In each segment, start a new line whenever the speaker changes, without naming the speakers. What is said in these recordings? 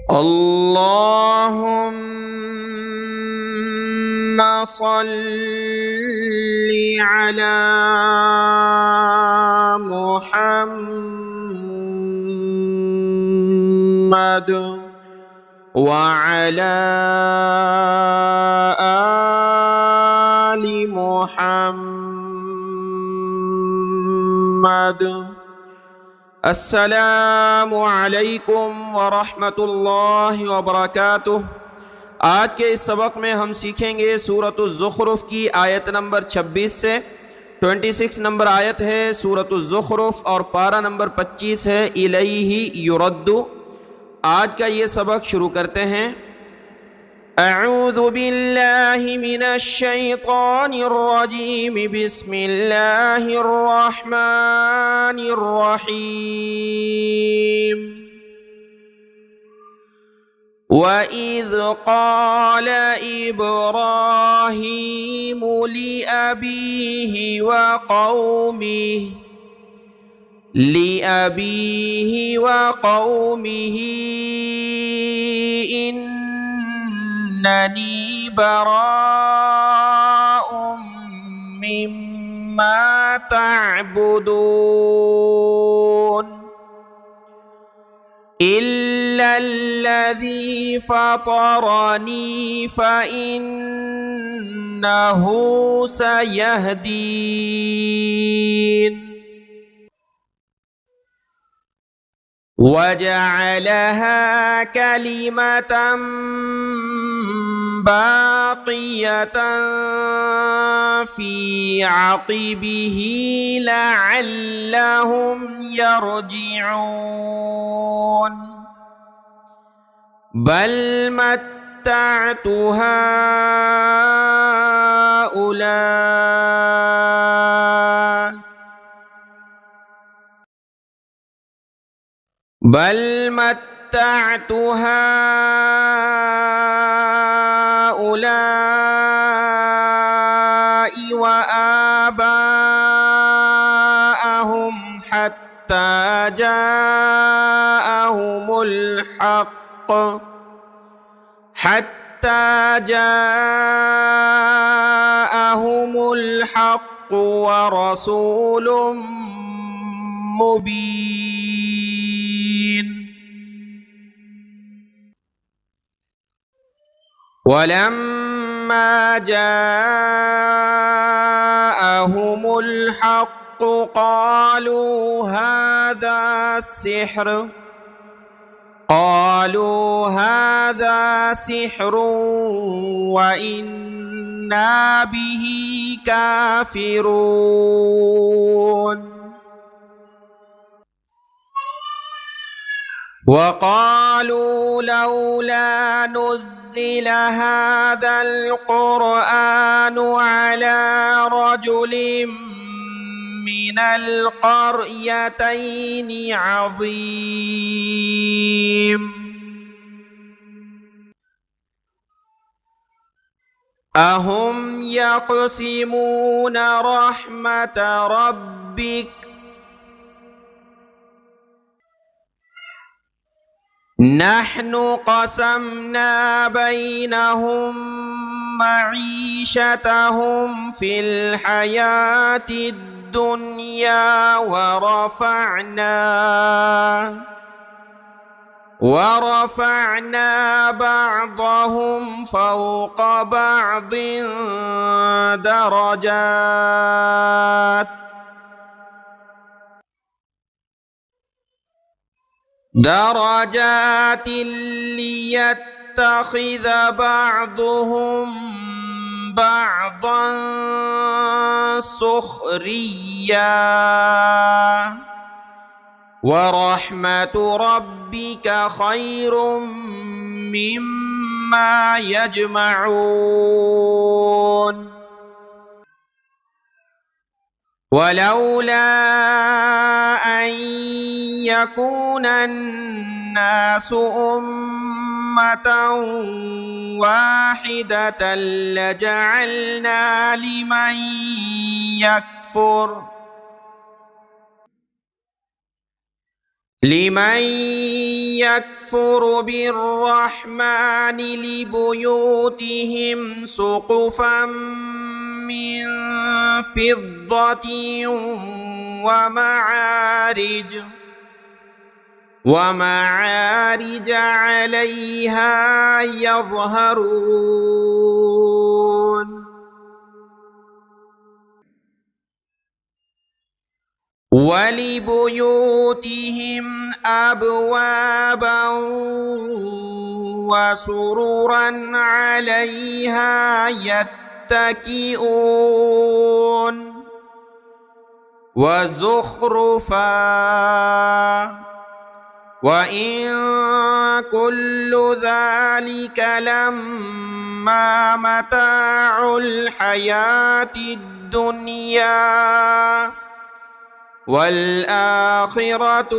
اللهم صل على محمد وعلى آل محمد। अस्सलामु अलैकुम वरहमतुल्लाहि वबरकातुह। आज के इस सबक में हम सीखेंगे सूरतुज़ ज़ुख़रुफ़ की आयत नंबर 26 से 26 नंबर आयत है सूरतुज़ ज़ुख़रुफ़ और पारा नंबर 25 है इलैहि युरद्दु। आज का ये सबक शुरू करते हैं। अऊज़ु बिल्लाहि मिनश शैतानिर रजीम, बिस्मिल्लाहिर रहमानिर रहीम। वइज़ क़ाल इब्राहीम लिअबीहि वक़ौमिहि इन्ननी बराअुम मिम्मा तअबुदून इल्लल्लज़ी फ़तरनी फ़इन्नहु सयहदीन। वजअलहा कलिमतन बाक़ियतन फ़ी अक़िबिही लअल्लहुम यरजिऊन। बल मत्तअतु हाउलाइ वआबाअहुम हत्ता जाअहुमुल हक़्क़ वरसूलुम मुबीन। वलम्मा जाअहुमुल हक़्क़ क़ालू हाज़ा सिह्रुन व इन्ना बिही काफ़िरून। वक़ालू लौला नुज़्ज़िल हाज़ल क़ुरआनु अला रजुलिम मिनल क़रयतैनि अज़ीम। अहुम यक़सिमून रहमत रब्बिक नहनु क़समना बैनहुम मईशतहुम फ़िल हयातिद दुनिया वरफ़अना बअदहुम फ़ौक़ बअदिन दरजात लियत्तख़िज़ बअदुहुम बअदन सुख़रिय्या वरहमतु रब्बिक ख़ैरुम मिम्मा यजमऊन। वलौला अन यकून अन्नास उम्मतन वाहिदतन लजअलना लिमन لمن يكفر بالرحمن لبيوتهم سقفا من فضة ومعارج عليها يظهرون ولبيوتهم أبوابا وسررا عليها يتكئون وزخرفا وإن كل ذلك لما متاع الحياة الدنيا والآخرة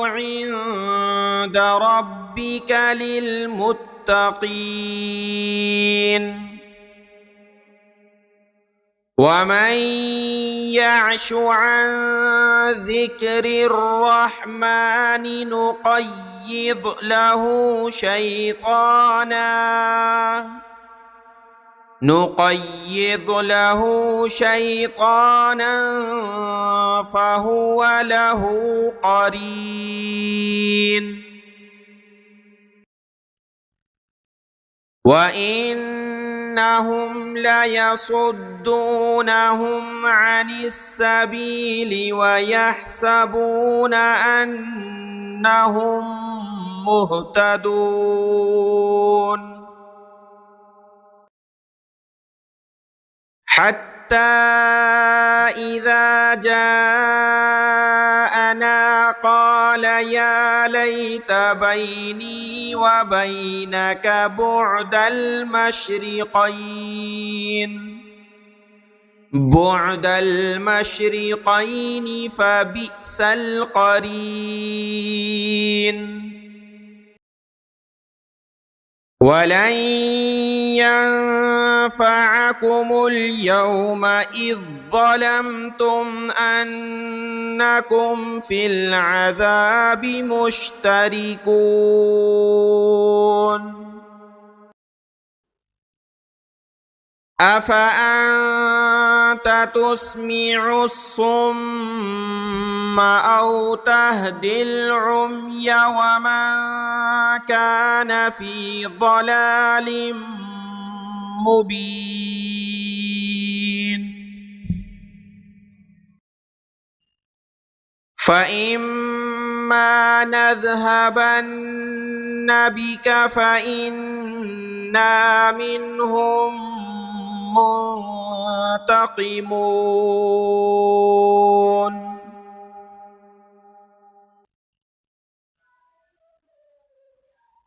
عند ربك للمتقين ومن يعش عن ذكر الرحمن نقيض له شيطانا فهو له قرين وإنهم ليصدونهم عن السبيل ويحسبون أنهم مهتدون حتى إذا جاءنا قال يا ليت بيني وبينك بعد المشرقين فبئس القرين ولن ينفعكم اليوم إذ ظلمتم أنكم في العذاب مشتركون أفأنت تسمع الصم أو تهدي العمي ومن كان في ضلال مبين فإما نذهبن بك فإنا منهم منتقمون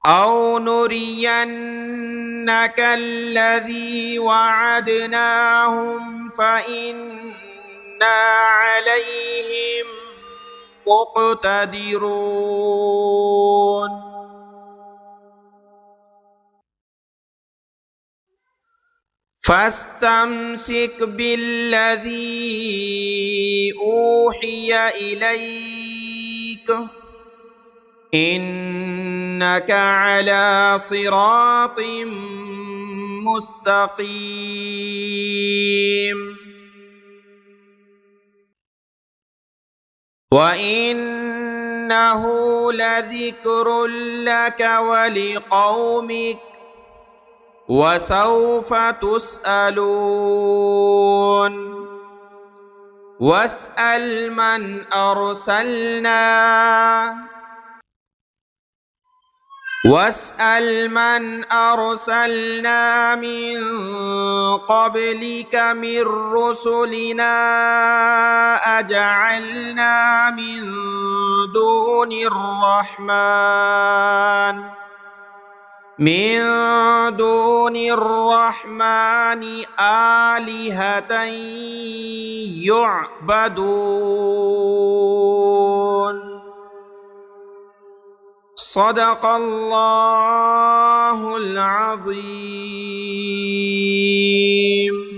أو نرينك الذي وعدناهم فإنا عليهم مقتدرون فاستمسك بالذي أوحي إليك إنك على صراط مستقيم وإنه لذكر لك ولقومك وسوف تسألون واسأل من أرسلنا من قبلك من رسلنا أجعلنا من دون الرحمن آلهة يعبدون सदक़ल्लाहुल अज़ीम।